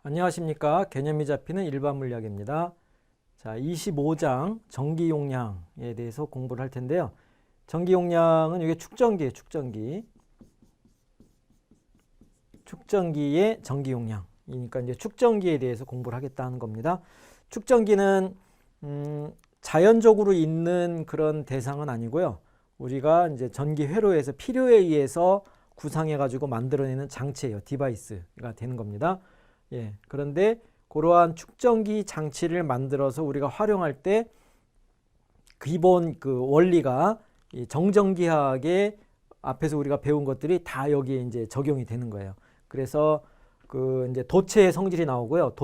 안녕하십니까. 개념이 잡히는 일반 물리학입니다. 자, 25장 전기 용량에 대해서 공부를 할 텐데요. 전기 용량은 이게 축전기예요. 축전기의 전기 용량이니까 이제 축전기에 대해서 공부를 하겠다 하는 겁니다. 축전기는 자연적으로 있는 그런 대상은 아니고요. 우리가 이제 전기 회로에서 필요에 의해서 구상해 가지고 만들어내는 장치예요. 디바이스가 되는 겁니다. 예, 그런데 그러한 축전기 장치를 만들어서 우리가 활용할 때 기본 그 원리가 이 정전기학의 앞에서 우리가 배운 것들이 다 여기에 이제 적용이 되는 거예요. 그래서 그 이제 도체의 성질이 나오고요.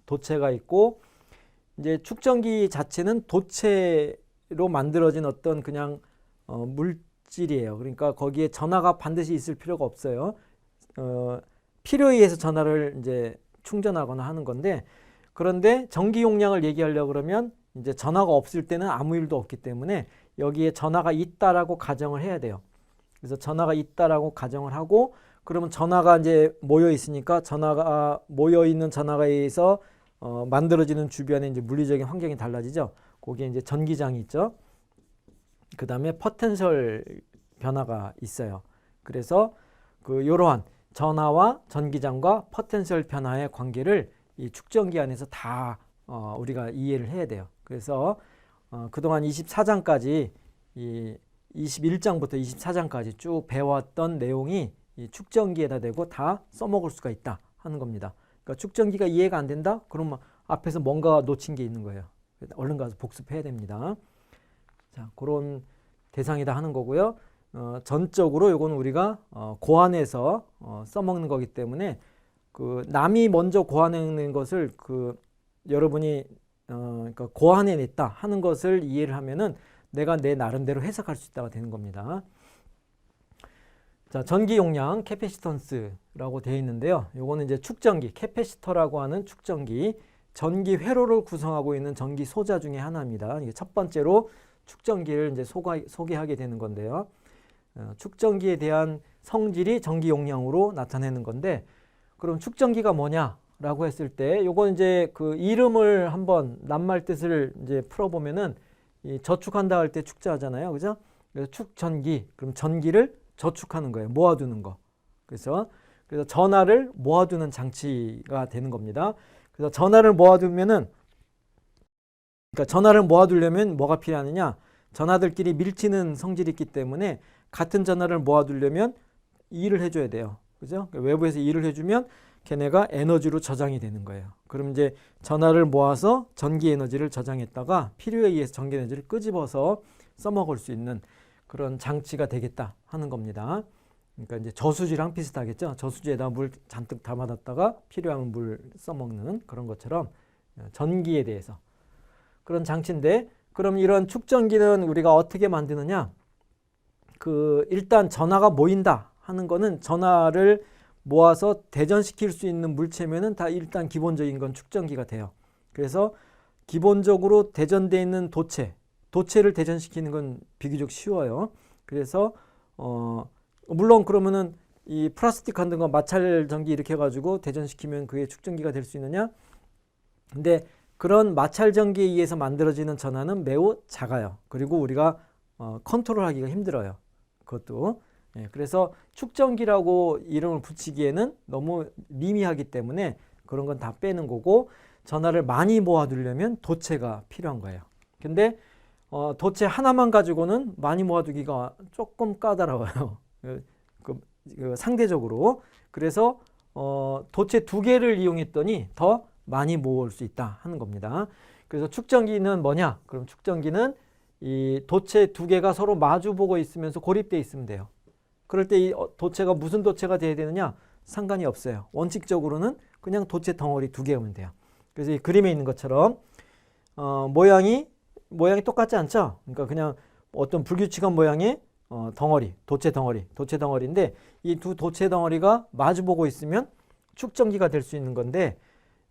도체가 있고 이제 축전기 자체는 도체로 만들어진 어떤 그냥 물질이에요. 그러니까 거기에 전하가 반드시 있을 필요가 없어요. 필요에 의해서 전하를 이제 충전하거나 하는 건데, 그런데 전기 용량을 얘기하려고 그러면 이제 전하가 없을 때는 아무 일도 없기 때문에 여기에 전하가 있다라고 가정을 해야 돼요. 그래서 전하가 있다라고 가정을 하고, 그러면 전하가 이제 모여 있으니까 전하가 모여 있는 전하에 의해서 만들어지는 주변의 이제 물리적인 환경이 달라지죠. 거기에 이제 전기장이 있죠. 그 다음에 포텐셜 변화가 있어요. 그래서 그 이러한 전하와 전기장과 포텐셜 변화의 관계를 이 축전기 안에서 다 우리가 이해를 해야 돼요. 그래서 그동안 24장까지 이 21장부터 24장까지 쭉 배웠던 내용이 이 축전기에다 대고 다 써먹을 수가 있다 하는 겁니다. 그러니까 축전기가 이해가 안 된다? 그러면 앞에서 뭔가 놓친 게 있는 거예요. 얼른 가서 복습해야 됩니다. 자, 그런 대상이다 하는 거고요. 전적으로 이건 우리가 고안해서 써먹는 거기 때문에 그 남이 먼저 고안해낸 것을 그 여러분이 그러니까 고안해냈다 하는 것을 이해를 하면은 내가 내 나름대로 해석할 수 있다가 되는 겁니다. 자, 전기 용량 캐패시턴스라고 되어 있는데요. 요거는 이제 축전기, 캐패시터라고 하는 축전기, 전기 회로를 구성하고 있는 전기 소자 중에 하나입니다. 이게 첫 번째로 축전기를 이제 소개하게 되는 건데요. 축전기에 대한 성질이 전기 용량으로 나타내는 건데, 그럼 축전기가 뭐냐라고 했을 때 요건 이제 그 이름을 한번 낱말 뜻을 이제 풀어보면은 이 저축한다 할 때 축자하잖아요. 그죠? 그래서 축전기, 그럼 전기를 저축하는 거예요. 모아두는 거. 그래서 전하를 모아두는 장치가 되는 겁니다. 그래서 전하를 모아두면은, 그러니까 전하를 모아두려면 뭐가 필요하느냐? 전하들끼리 밀치는 성질이 있기 때문에 같은 전하를 모아두려면 일을 해줘야 돼요. 그죠? 외부에서 일을 해주면 걔네가 에너지로 저장이 되는 거예요. 그럼 이제 전하를 모아서 전기 에너지를 저장했다가 필요에 의해서 전기 에너지를 끄집어서 써먹을 수 있는 그런 장치가 되겠다 하는 겁니다. 그러니까 이제 저수지랑 비슷하겠죠. 저수지에다 물 잔뜩 담아뒀다가 필요하면 물 써먹는 그런 것처럼 전기에 대해서 그런 장치인데, 그럼 이런 축전기는 우리가 어떻게 만드느냐? 그 일단 전하가 모인다 하는 거는 전하를 모아서 대전시킬 수 있는 물체면은 다 일단 기본적인 건 축전기가 돼요. 그래서 기본적으로 대전되어 있는 도체를 대전시키는 건 비교적 쉬워요. 그래서 물론 그러면은 이 플라스틱 같은 거 마찰 전기 이렇게 해가지고 대전시키면 그게 축전기가 될 수 있느냐? 근데 그런 마찰 전기에 의해서 만들어지는 전하는 매우 작아요. 그리고 우리가 컨트롤하기가 힘들어요. 그것도. 예, 그래서 축전기라고 이름을 붙이기에는 너무 미미하기 때문에 그런 건 다 빼는 거고, 전하를 많이 모아두려면 도체가 필요한 거예요. 근데 도체 하나만 가지고는 많이 모아두기가 조금 까다로워요. 상대적으로. 그래서 도체 두 개를 이용했더니 더 많이 모을 수 있다 하는 겁니다. 그래서 축전기는 뭐냐? 그럼 축전기는 이 도체 두 개가 서로 마주보고 있으면서 고립되어 있으면 돼요. 그럴 때 이 도체가 무슨 도체가 돼야 되느냐? 상관이 없어요. 원칙적으로는 그냥 도체 덩어리 두 개면 돼요. 그래서 이 그림에 있는 것처럼 모양이 똑같지 않죠? 그러니까 그냥 어떤 불규칙한 모양의 도체 덩어리인데 이 두 도체 덩어리가 마주보고 있으면 축전기가 될 수 있는 건데,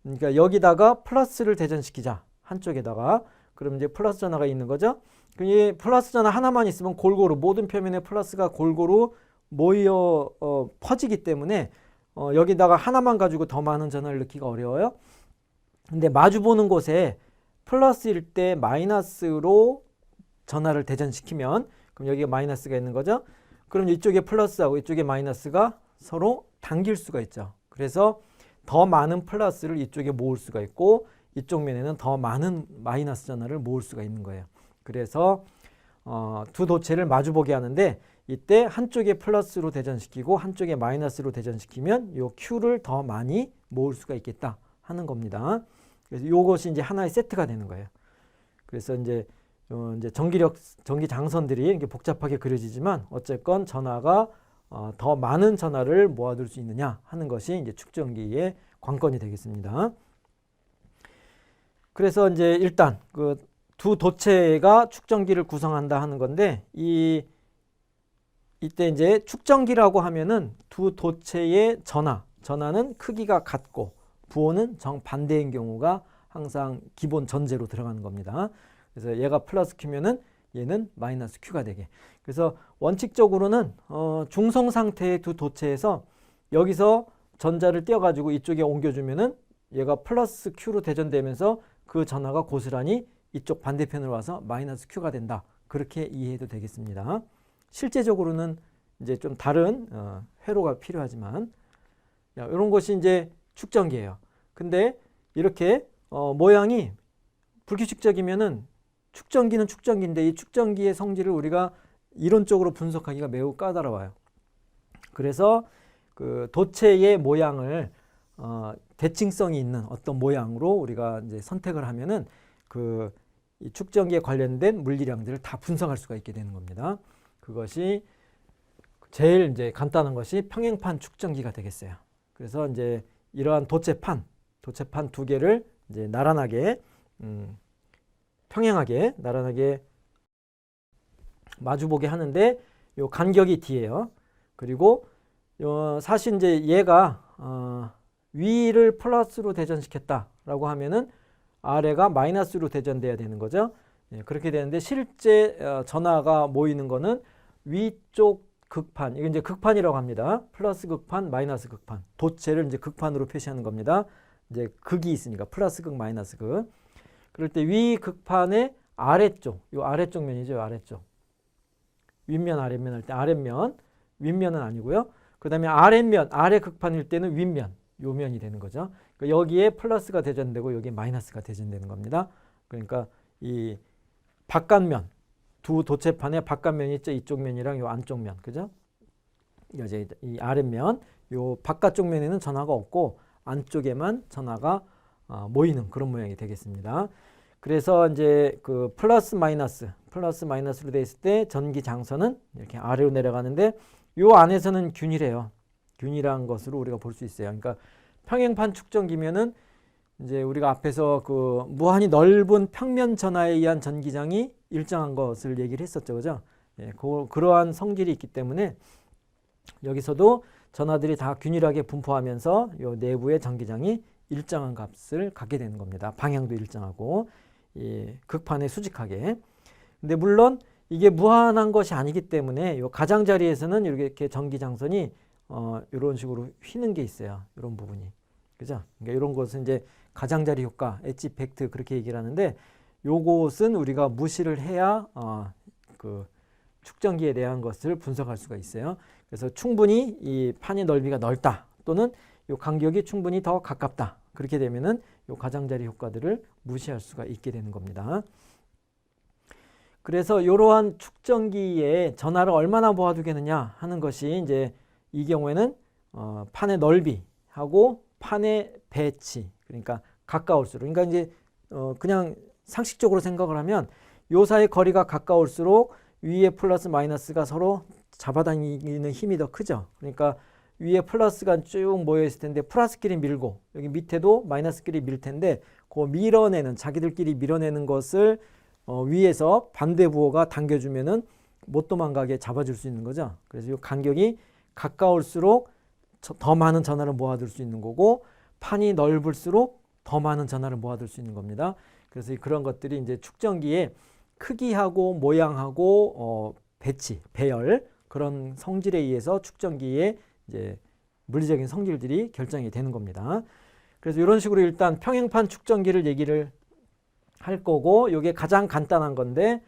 그러니까 여기다가 플러스를 대전시키자. 한쪽에다가. 그럼 이제 플러스 전하가 있는 거죠. 이 플러스 전하 하나만 있으면 골고루 모든 표면에 플러스가 골고루 모여 퍼지기 때문에 여기다가 하나만 가지고 더 많은 전하를 넣기가 어려워요. 근데 마주보는 곳에 플러스일 때 마이너스로 전하를 대전시키면 그럼 여기가 마이너스가 있는 거죠. 그럼 이쪽에 플러스하고 이쪽에 마이너스가 서로 당길 수가 있죠. 그래서 더 많은 플러스를 이쪽에 모을 수가 있고 이쪽 면에는 더 많은 마이너스 전하를 모을 수가 있는 거예요. 그래서 두 도체를 마주보게 하는데 이때 한쪽에 플러스로 대전시키고 한쪽에 마이너스로 대전시키면 이 Q를 더 많이 모을 수가 있겠다 하는 겁니다. 그래서 이것이 이제 하나의 세트가 되는 거예요. 그래서 이제 전기 장선들이 이렇게 복잡하게 그려지지만 어쨌건 전하가 더 많은 전하를 모아둘 수 있느냐 하는 것이 이제 축전기의 관건이 되겠습니다. 그래서 이제 일단 그 두 도체가 축전기를 구성한다 하는 건데 이때 이제 축전기라고 하면은 두 도체의 전하는 크기가 같고 부호는 정반대인 경우가 항상 기본 전제로 들어가는 겁니다. 그래서 얘가 플러스 Q면은 얘는 마이너스 Q가 되게. 그래서 원칙적으로는 중성 상태의 두 도체에서 여기서 전자를 띄워가지고 이쪽에 옮겨주면은 얘가 플러스 Q로 대전되면서 그 전하가 고스란히 이쪽 반대편으로 와서 마이너스 Q가 된다. 그렇게 이해해도 되겠습니다. 실제적으로는 이제 좀 다른 회로가 필요하지만 이런 것이 이제 축전기예요. 근데 이렇게 모양이 불규칙적이면은 축전기는 축전기인데 이 축전기의 성질을 우리가 이론적으로 분석하기가 매우 까다로워요. 그래서 그 도체의 모양을 대칭성이 있는 어떤 모양으로 우리가 이제 선택을 하면은 이 축전기에 관련된 물리량들을 다 분석할 수가 있게 되는 겁니다. 그것이 제일 이제 간단한 것이 평행판 축전기가 되겠어요. 그래서 이제 이러한 도체판 두 개를 이제 나란하게 평행하게 나란하게 마주보게 하는데 요 간격이 D예요. 그리고 사실 이제 얘가 위를 플러스로 대전시켰다라고 하면은 아래가 마이너스로 대전돼야 되는 거죠. 예, 그렇게 되는데 실제 전하가 모이는 거는 위쪽 극판, 이건 이제 극판이라고 합니다. 플러스 극판, 마이너스 극판. 도체를 이제 극판으로 표시하는 겁니다. 이제 극이 있으니까 플러스 극, 마이너스 극. 그럴 때 위 극판의 아래쪽, 요 아래쪽 면이죠. 아래쪽. 윗면, 아랫면 할 때 아랫면, 윗면은 아니고요. 그 다음에 아랫면, 아래 극판일 때는 윗면, 요 면이 되는 거죠. 그러니까 여기에 플러스가 대전되고 여기에 마이너스가 대전되는 겁니다. 그러니까 이 바깥면, 두 도체판의 바깥면이 있죠. 이쪽 면이랑 요 안쪽 면, 그죠? 이제 이 아랫면, 요 바깥쪽 면에는 전하가 없고 안쪽에만 전하가 모이는 그런 모양이 되겠습니다. 그래서 이제 그 플러스 마이너스로 돼 있을 때 전기 장선은 이렇게 아래로 내려가는데 요 안에서는 균일해요. 균일한 것으로 우리가 볼 수 있어요. 그러니까 평행판 축전기면은 이제 우리가 앞에서 그 무한히 넓은 평면 전하에 의한 전기장이 일정한 것을 얘기를 했었죠. 그죠? 예, 그러한 성질이 있기 때문에 여기서도 전하들이 다 균일하게 분포하면서 요 내부의 전기장이 일정한 값을 갖게 되는 겁니다. 방향도 일정하고 극판에 수직하게. 근데 물론 이게 무한한 것이 아니기 때문에 요 가장자리에서는 이렇게 전기장선이 이런 식으로 휘는 게 있어요. 이런 부분이. 그죠? 그러니까 이런 것은 이제 가장자리 효과, 엣지 이펙트 그렇게 얘기를 하는데 요것은 우리가 무시를 해야 그 축전기에 대한 것을 분석할 수가 있어요. 그래서 충분히 이 판의 넓이가 넓다 또는 요 간격이 충분히 더 가깝다. 그렇게 되면은 요 가장자리 효과들을 무시할 수가 있게 되는 겁니다. 그래서 이러한 축전기에 전하를 얼마나 모아두겠느냐 하는 것이 이제 이 경우에는 판의 넓이하고 판의 배치, 그러니까 가까울수록, 그러니까 이제 그냥 상식적으로 생각을 하면 요 사이 거리가 가까울수록 위에 플러스 마이너스가 서로 잡아당기는 힘이 더 크죠. 그러니까 위에 플러스가 쭉 모여 있을 텐데 플러스끼리 밀고 여기 밑에도 마이너스끼리 밀 텐데 그 밀어내는 자기들끼리 밀어내는 것을 위에서 반대 부호가 당겨주면은 못 도망가게 잡아줄 수 있는 거죠. 그래서 이 간격이 가까울수록 더 많은 전하를 모아둘 수 있는 거고 판이 넓을수록 더 많은 전하를 모아둘 수 있는 겁니다. 그래서 그런 것들이 이제 축전기의 크기하고 모양하고 배치, 배열 그런 성질에 의해서 축전기의 이제 물리적인 성질들이 결정이 되는 겁니다. 그래서 이런 식으로 일단 평행판 축전기를 얘기를 할 거고, 이게 가장 간단한 건데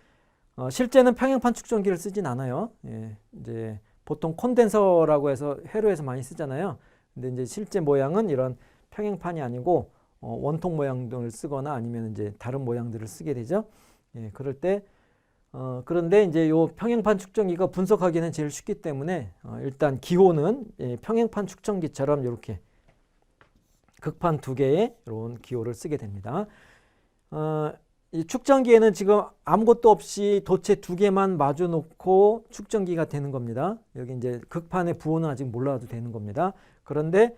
실제는 평행판 축전기를 쓰진 않아요. 예, 이제 보통 콘덴서라고 해서 회로에서 많이 쓰잖아요. 근데 이제 실제 모양은 이런 평행판이 아니고 원통 모양들을 쓰거나 아니면 이제 다른 모양들을 쓰게 되죠. 예, 그럴 때 그런데 이제 요 평행판 축전기가 분석하기는 제일 쉽기 때문에 일단 기호는 평행판 축전기처럼 이렇게 극판 두 개의 이런 기호를 쓰게 됩니다. 이 축전기에는 지금 아무것도 없이 도체 두 개만 마주 놓고 축전기가 되는 겁니다. 여기 이제 극판의 부호는 아직 몰라도 되는 겁니다. 그런데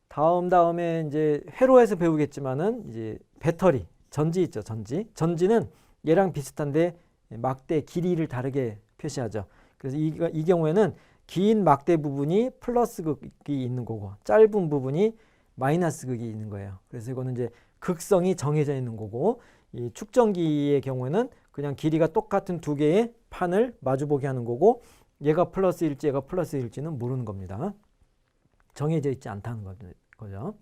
다음에 이제 회로에서 배우겠지만은 이제 배터리, 전지 있죠, 전지. 전지는 얘랑 비슷한데 막대 길이를 다르게 표시하죠. 그래서 이 경우에는 긴 막대 부분이 플러스 극이 있는 거고 짧은 부분이 마이너스 극이 있는 거예요. 그래서 이거는 이제 극성이 정해져 있는 거고, 이 축전기의 경우에는 그냥 길이가 똑같은 두 개의 판을 마주보게 하는 거고, 얘가 플러스일지 얘가 플러스일지는 모르는 겁니다. 정해져 있지 않다는 거죠.